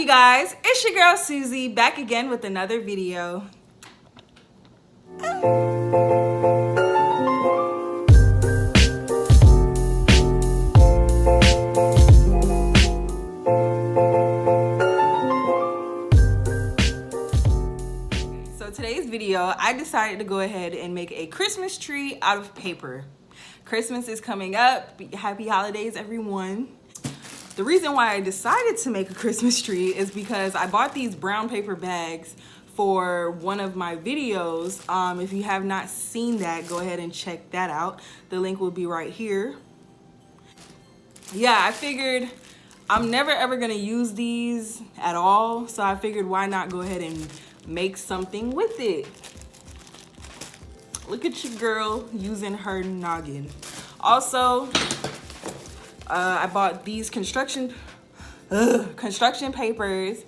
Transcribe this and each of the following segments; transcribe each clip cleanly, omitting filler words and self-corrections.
you guys? It's your girl Susie back again with another video. So today's video, I decided to go ahead and make a Christmas tree out of paper. Christmas is coming up. Happy holidays, everyone. The reason why I decided to make a Christmas tree is because I bought these brown paper bags for one of my videos. If you have not seen that, go ahead and check that out. The link will be right here. Yeah, I figured I'm never ever gonna use these at all, so I figured why not go ahead and make something with it. Look at your girl using her noggin. Also, I bought these construction papers,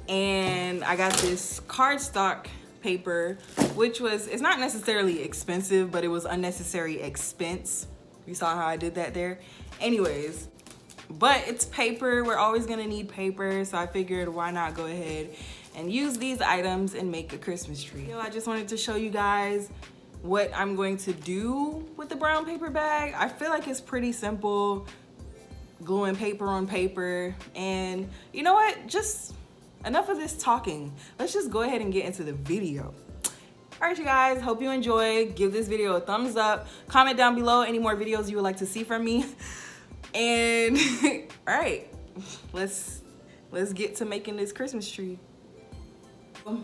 and I got this cardstock paper, which it's not necessarily expensive, but it was unnecessary expense. You saw how I did that there? Anyways, but it's paper. We're always gonna need paper, so I figured why not go ahead and use these items and make a Christmas tree. I just wanted to show you guys what I'm going to do with the brown paper bag. I feel like it's pretty simple. Gluing paper on paper, and you know what, just enough of this talking. Let's just go ahead and get into the video. All right, you guys, hope you enjoy. Give this video a thumbs up, comment down below any more videos you would like to see from me, and all right, let's get to making this Christmas tree.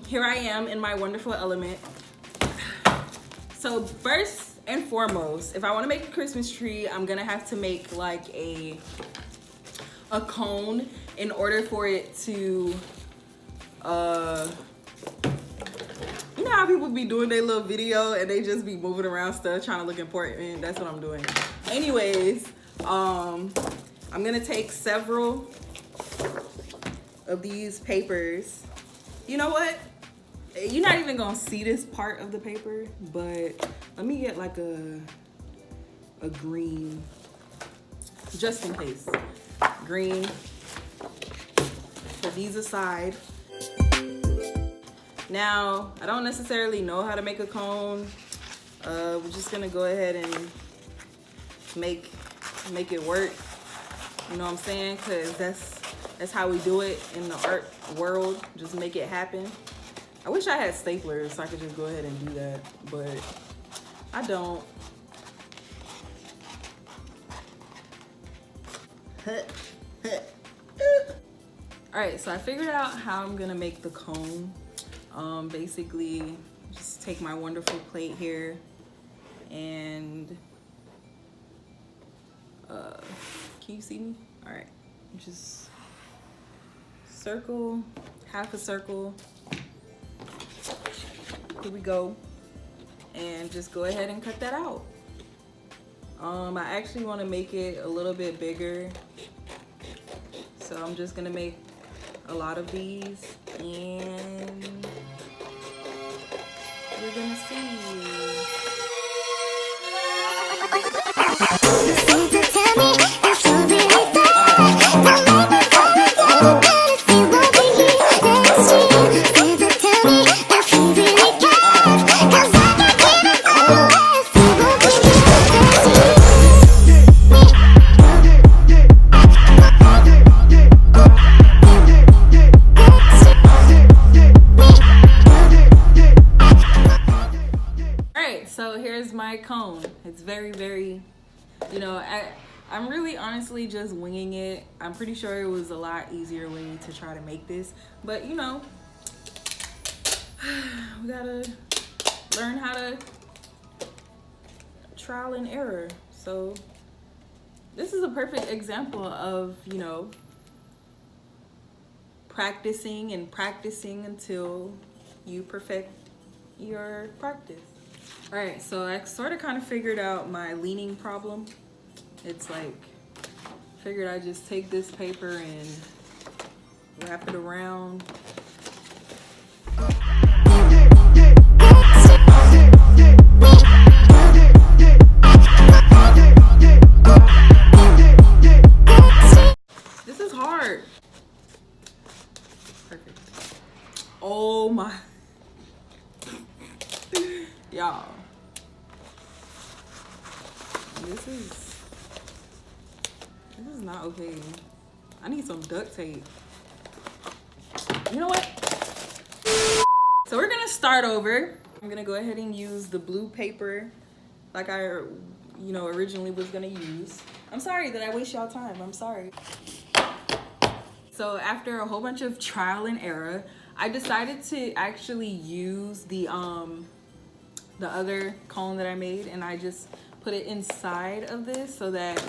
Here I am in my wonderful element. So first and foremost, if I want to make a Christmas tree, I'm gonna have to make like a cone in order for it to you know how people be doing their little video and they just be moving around stuff trying to look important. That's what I'm doing. Anyways, I'm gonna take several of these papers. You know what, you're not even gonna see this part of the paper, but let me get like a green, just in case. Green. Put these aside. Now, I don't necessarily know how to make a cone. We're just gonna go ahead and make it work. You know what I'm saying? Cause that's how we do it in the art world. Just make it happen. I wish I had staplers so I could just go ahead and do that, but I don't. All right, so I figured out how I'm gonna make the cone. Basically, just take my wonderful plate here and can you see me? All right, just circle, half a circle. Here we go, and just go ahead and cut that out. I actually want to make it a little bit bigger, so I'm just gonna make a lot of these, and you're gonna see. My cone. It's very, you know, I'm really honestly just winging it. I'm pretty sure it was a lot easier way to try to make this, but you know, we gotta learn how to trial and error. So this is a perfect example of, you know, practicing and practicing until you perfect your practice. All right, so I sort of kind of figured out my leaning problem. It's like, figured I'd just take this paper and wrap it around. This is hard. Perfect. Oh my. Y'all. This is not okay. I need some duct tape. You know what? So we're gonna start over. I'm gonna go ahead and use the blue paper like I, originally was gonna use. I'm sorry that I waste y'all time. I'm sorry. So after a whole bunch of trial and error, I decided to actually use the other cone that I made, and I just put it inside of this so that,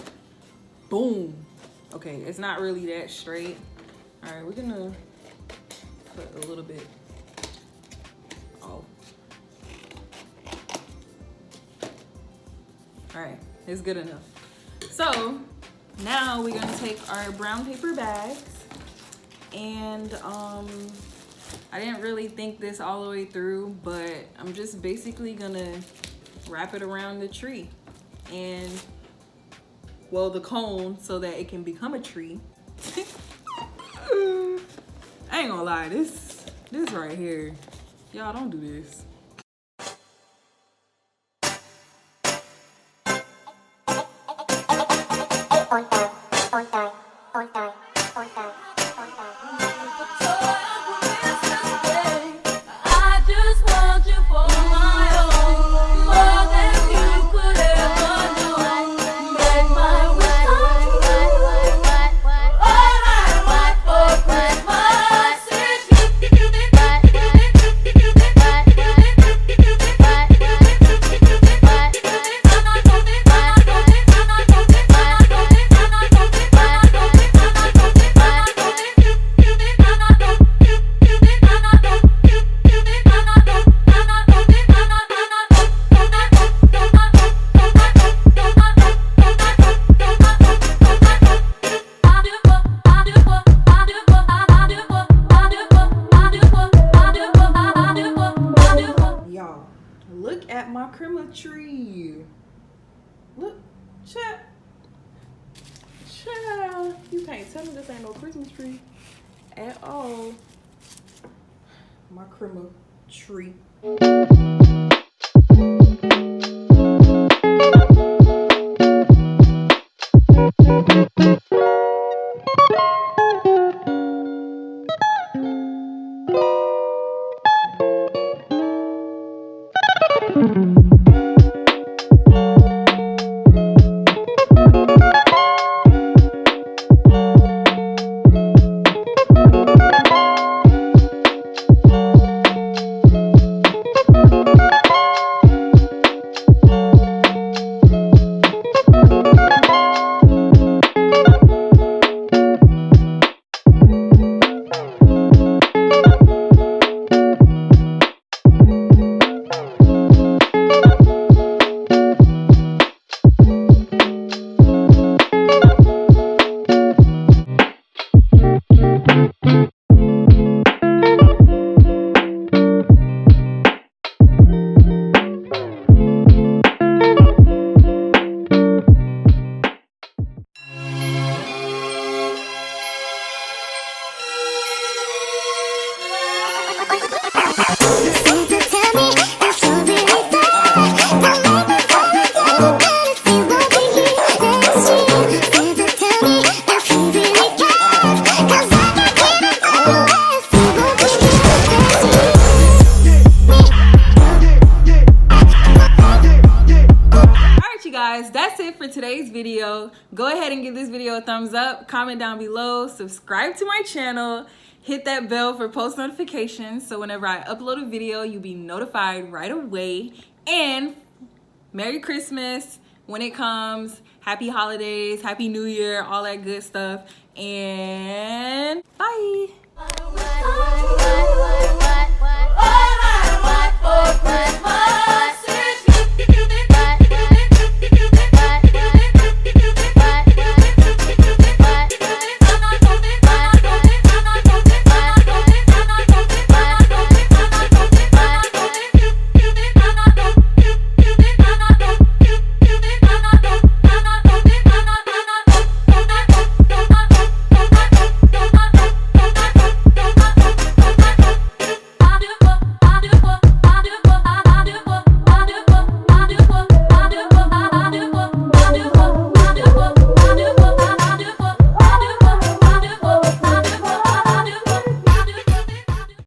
boom. Okay, it's not really that straight. All right, we're gonna put a little bit off. All right, it's good enough. So now we're gonna take our brown paper bags, and I didn't really think this all the way through, but I'm just basically gonna wrap it around the tree and, well, the cone, so that it can become a tree. I ain't gonna lie, this right here, y'all don't do this. Look at my Christmas tree. Look, child. You can't tell me this ain't no Christmas tree at all. My Christmas tree. That's it for today's video. Go ahead and give this video a thumbs up, comment down below, subscribe to my channel, hit that bell for post notifications so whenever I upload a video, you'll be notified right away. And Merry Christmas when it comes, Happy Holidays, Happy New Year, all that good stuff, and bye.